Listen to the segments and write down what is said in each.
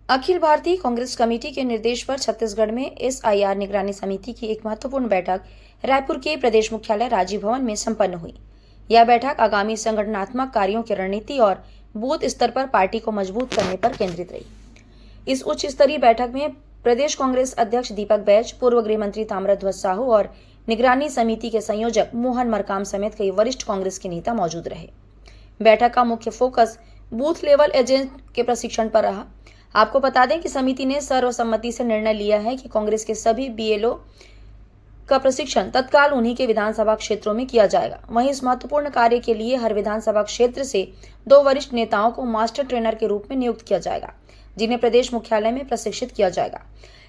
Akhil Bharatiya Congress committee के निर्देश पर छत्तीसगढ़ में एसआईआर निगरानी समिति की एक महत्वपूर्ण बैठक रायपुर के प्रदेश मुख्यालय राजीव भवन में संपन्न हुई। यह बैठक आगामी संगठनात्मक कार्यों की रणनीति और बूथ स्तर पर पार्टी को मजबूत करने पर केंद्रित रही। इस उच्च स्तरीय बैठक में प्रदेश कांग्रेस अध्यक्ष दीपक बैज, पूर्व गृह मंत्री ताम्रध्वज साहू और निगरानी समिति के संयोजक मोहन मरकाम समेत कई वरिष्ठ कांग्रेस के नेता मौजूद रहे। बैठक का मुख्य फोकस बूथ लेवल एजेंट के प्रशिक्षण पर रहा। आपको बता दें कि समिति ने सर्वसम्मति से निर्णय लिया है कि कांग्रेस के सभी बीएलओ का प्रशिक्षण तत्काल उन्हीं के विधानसभा क्षेत्रों में किया जाएगा। वहीं इस महत्वपूर्ण कार्य के लिए हर विधानसभा क्षेत्र से 2 वरिष्ठ नेताओं को मास्टर ट्रेनर के रूप में नियुक्त किया जाएगा, जिन्हें प्रदेश मुख्यालय में प्रशिक्षित किया जाएगा।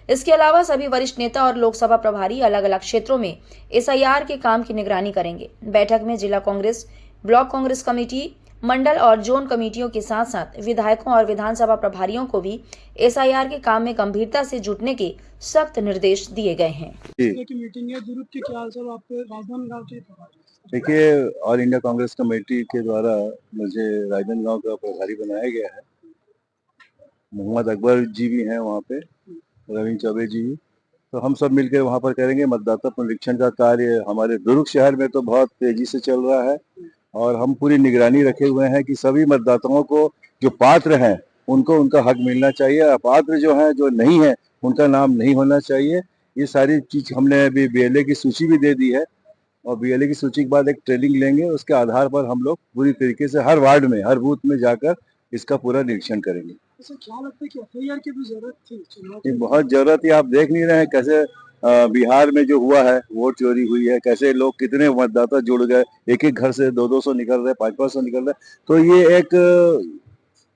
इसके अलावा सभी वरिष्ठ नेता और लोकसभा प्रभारी अलग अलग क्षेत्रों में एसआईआर के काम की निगरानी करेंगे। बैठक में जिला कांग्रेस, ब्लॉक कांग्रेस कमेटी, मंडल और जोन कमेटियों के साथ साथ विधायकों और विधानसभा प्रभारियों को भी एसआईआर के काम में गंभीरता से जुटने के सख्त निर्देश दिए गए हैं। मीटिंग है, जरूरत के क्या सर आप राजनांदगांव के? देखिए, ऑल इंडिया कांग्रेस कमेटी के द्वारा मुझे राजनांदगांव का प्रभारी बनाया गया है। मोहम्मद अकबर जी भी हैं वहाँ पे, रविंद्र चौबे जी भी। तो हम सब मिलकर वहाँ पर करेंगे। मतदाता पुनरीक्षण का कार्य हमारे दुर्ग शहर में तो बहुत तेजी से चल रहा है और हम पूरी निगरानी रखे हुए हैं कि सभी मतदाताओं को जो पात्र हैं उनको उनका हक मिलना चाहिए। अपात्र जो हैं, जो नहीं है, उनका नाम नहीं होना चाहिए। ये सारी चीज हमने अभी बीएलए की सूची भी दे दी है और बीएलए की सूची के बाद एक ट्रेनिंग लेंगे। उसके आधार पर हम लोग पूरी तरीके से हर वार्ड में, हर बूथ में जाकर इसका पूरा निरीक्षण करेंगे। क्या लगता है कि एफआईआर की भी जरूरत थी? बहुत जरूरत है। आप देख नहीं रहे हैं कैसे बिहार में जो हुआ है, वोट चोरी हुई है, कैसे लोग, कितने मतदाता जुड़ गए, एक एक घर से 200-200 निकल रहे, 500-500 निकल रहे। तो ये एक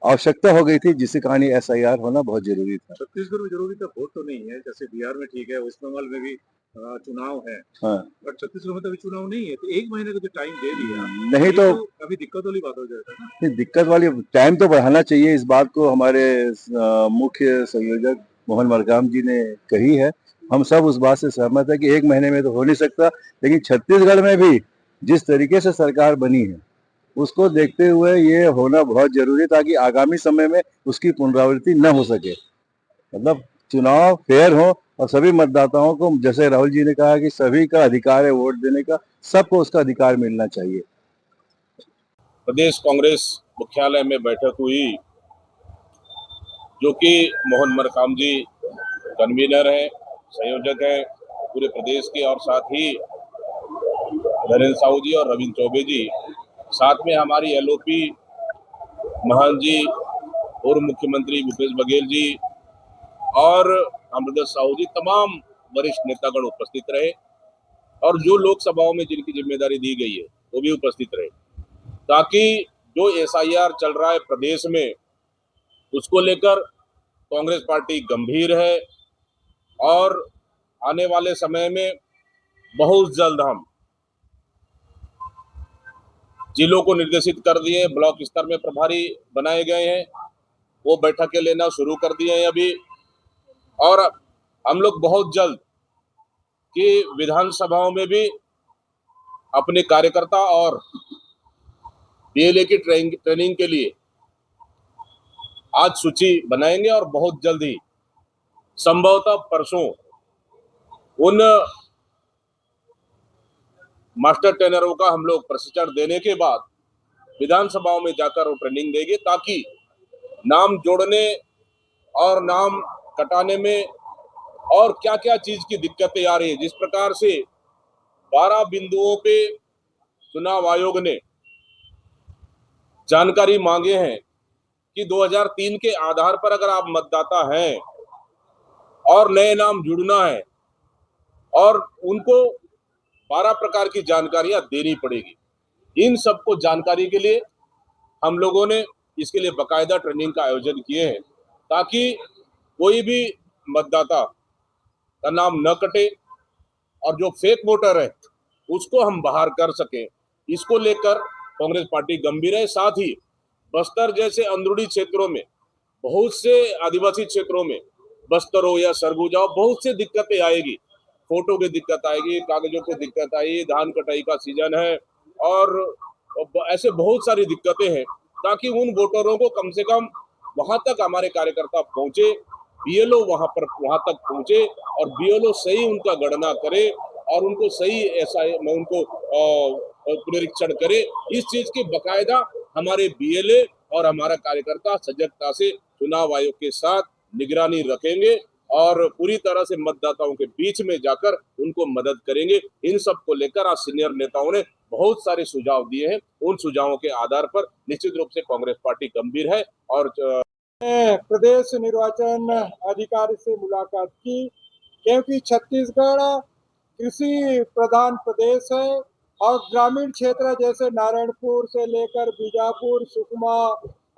आवश्यकता हो गई थी, जिससे कहानी एसआईआर होना बहुत जरूरी था। छत्तीसगढ़ में जरूरी था, वोट तो नहीं है, जैसे बिहार में ठीक है, वेस्ट बंगाल में भी चुनाव है। हाँ, बट छत्तीसगढ़ में तो अभी चुनाव नहीं है, तो 1 महीने का जो टाइम दे दिया, नहीं तो अभी दिक्कत वाली बात हो जाएगा ना। दिक्कत वाली टाइम तो बढ़ाना चाहिए। इस बात को हमारे मुख्य संयोजक मोहन मरकाम जी ने कही है। हम सब उस बात से सहमत है कि 1 महीने में तो हो नहीं सकता, लेकिन छत्तीसगढ़ में भी जिस तरीके से सरकार बनी है उसको देखते हुए ये होना बहुत जरूरी, ताकि आगामी समय में उसकी पुनरावृत्ति न हो सके। मतलब चुनाव फेयर हो और सभी मतदाताओं को, जैसे राहुल जी ने कहा कि सभी का अधिकार है वोट देने का, सबको उसका अधिकार मिलना चाहिए। प्रदेश कांग्रेस मुख्यालय में बैठक हुई, जो कि मोहन मरकाम जी कन्वीनर हैं, संयोजक हैं पूरे प्रदेश के, और साथ ही नरेंद्र साहू जी और रविंद्र चौबे जी, साथ में हमारी एलओपी महान जी, पूर्व मुख्यमंत्री भूपेश बघेल जी और ताम्रध्वज साहू जी, तमाम वरिष्ठ नेतागण उपस्थित रहे और जो लोकसभाओं में जिनकी जिम्मेदारी दी गई है वो भी उपस्थित रहे, ताकि जो एसआईआर चल रहा है प्रदेश में उसको लेकर कांग्रेस पार्टी गंभीर है और आने वाले समय में बहुत जल्द हम जिलों को निर्देशित कर दिए, ब्लॉक स्तर में प्रभारी बनाए गए हैं, वो बैठकें लेना शुरू कर दिए हैं अभी। और हम लोग बहुत जल्द कि विधानसभाओं में भी अपने कार्यकर्ता और बीएलए की ट्रेनिंग के लिए आज सूची बनाएंगे और बहुत जल्द ही, संभवतः परसों, उन मास्टर ट्रेनरों का हम लोग प्रशिक्षण देने के बाद विधानसभाओं में जाकर वो ट्रेनिंग देंगे, ताकि नाम जोड़ने और नाम कटाने में और क्या क्या चीज की दिक्कतें आ रही है। जिस प्रकार से 12 बिंदुओं पे चुनाव आयोग ने जानकारी मांगे हैं कि 2003 के आधार पर अगर आप मतदाता हैं और नए नाम जुड़ना है और उनको 12 प्रकार की जानकारियां देनी पड़ेगी। इन सबको जानकारी के लिए हम लोगों ने इसके लिए बाकायदा ट्रेनिंग का आयोजन किए हैं, ताकि कोई भी मतदाता का नाम न कटे और जो फेक वोटर है उसको हम बाहर कर सकें। इसको लेकर कांग्रेस पार्टी गंभीर है। साथ ही बस्तर जैसे अंदरूनी क्षेत्रों में, बहुत से आदिवासी क्षेत्रों में, बस्तर हो या सरगुजा हो, बहुत से दिक्कतें आएगी। फोटो की दिक्कत आएगी, कागजों की दिक्कत आएगी, धान कटाई का सीजन है और ऐसे बहुत सारी दिक्कतें हैं, ताकि उन वोटरों को कम से कम वहां तक हमारे कार्यकर्ता पहुंचे, बीएलओ वहां तक पहुंचे और बीएलओ सही उनका गणना करे और उनको सही ऐसा उनको पुनरीक्षण करे। इस चीज की बकायदा हमारे बीएलए और हमारा कार्यकर्ता सजगता से चुनाव आयोग के साथ निगरानी रखेंगे और पूरी तरह से मतदाताओं के बीच में जाकर उनको मदद करेंगे। इन सब को लेकर आज सीनियर नेताओं ने बहुत सारे सुझाव दिए हैं। उन सुझावों के आधार पर निश्चित रूप से कांग्रेस पार्टी गंभीर है और प्रदेश निर्वाचन अधिकारी से मुलाकात की, क्योंकि छत्तीसगढ़ कृषि प्रधान प्रदेश है और ग्रामीण क्षेत्र जैसे नारायणपुर से लेकर बीजापुर, सुकमा,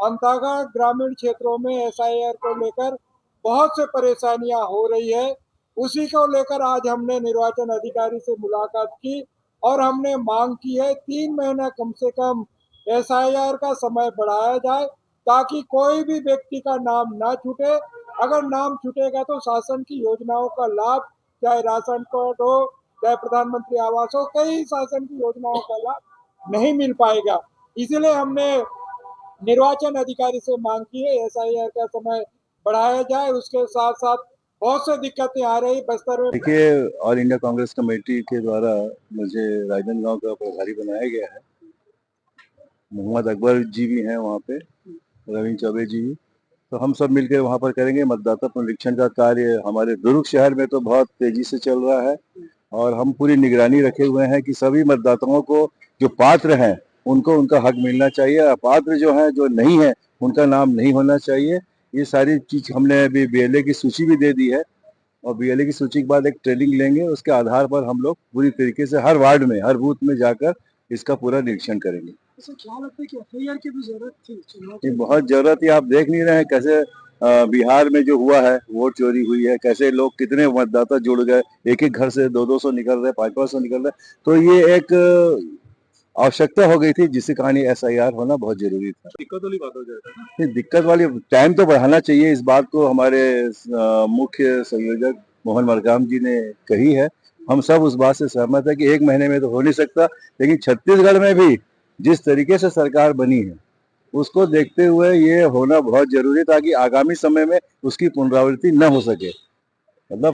अंतागढ़ ग्रामीण क्षेत्रों में एसआईआर को लेकर बहुत से परेशानियां हो रही है। उसी को लेकर आज हमने निर्वाचन अधिकारी से मुलाकात की और हमने मांग की है 3 महीना कम से कम एसआईआर का समय बढ़ाया जाए ताकि कोई भी व्यक्ति का नाम ना छूटे। अगर नाम छूटेगा तो शासन की योजनाओं का लाभ, चाहे राशन कार्ड हो, चाहे प्रधानमंत्री आवास हो, कई शासन की योजनाओं का लाभ नहीं मिल पाएगा। इसलिए हमने निर्वाचन अधिकारी से मांग की है एसआईआर का समय बढ़ाया जाए। उसके साथ साथ बहुत से दिक्कतें आ रही बस्तर में। देखिए, ऑल इंडिया कांग्रेस कमेटी के द्वारा मुझे राजनांदगांव का प्रभारी बनाया गया है। मोहम्मद अकबर जी भी हैं वहाँ पे, रविंद्र चौबे जी भी। तो हम सब मिलकर वहाँ पर करेंगे। मतदाता पुनरीक्षण का कार्य हमारे दुर्ग शहर में तो बहुत तेजी से चल रहा है और हम पूरी निगरानी रखे हुए हैं कि सभी मतदाताओं को जो पात्र हैं उनको उनका हक मिलना चाहिए। अपात्र जो हैं, जो नहीं है, उनका नाम नहीं होना चाहिए। ये सारी चीज हमने अभी बीएलए की सूची भी दे दी है और बीएलए की सूची के बाद एक ट्रेनिंग लेंगे। उसके आधार पर हम लोग पूरी तरीके से हर वार्ड में, हर बूथ में जाकर इसका पूरा निरीक्षण करेंगे। ऐसा क्या लगता है कि एफआईआर की भी जरूरत थी चुनाव ये बहुत जरूरत है। आप देख नहीं रहे हैं कैसे बिहार में जो हुआ है, वोट चोरी हुई है, कैसे लोग, कितने मतदाता जुड़ गए, एक एक घर से 200-200 निकल रहे, 500-500 निकल रहे। तो ये एक आवश्यकता हो गई थी जिससे कहानी एसआईआर होना बहुत जरूरी था। दिक्कत वाली बात हो जाएगा ना। ये दिक्कत वाली टाइम तो बढ़ाना चाहिए। इस बात को हमारे मुख्य संयोजक मोहन मरकाम जी ने कही है। हम सब उस बात से सहमत है कि 1 महीने में तो हो नहीं सकता, लेकिन छत्तीसगढ़ में भी जिस तरीके से सरकार बनी है उसको देखते हुए ये होना बहुत जरूरी है ताकि आगामी समय में उसकी पुनरावृत्ति न हो सके। मतलब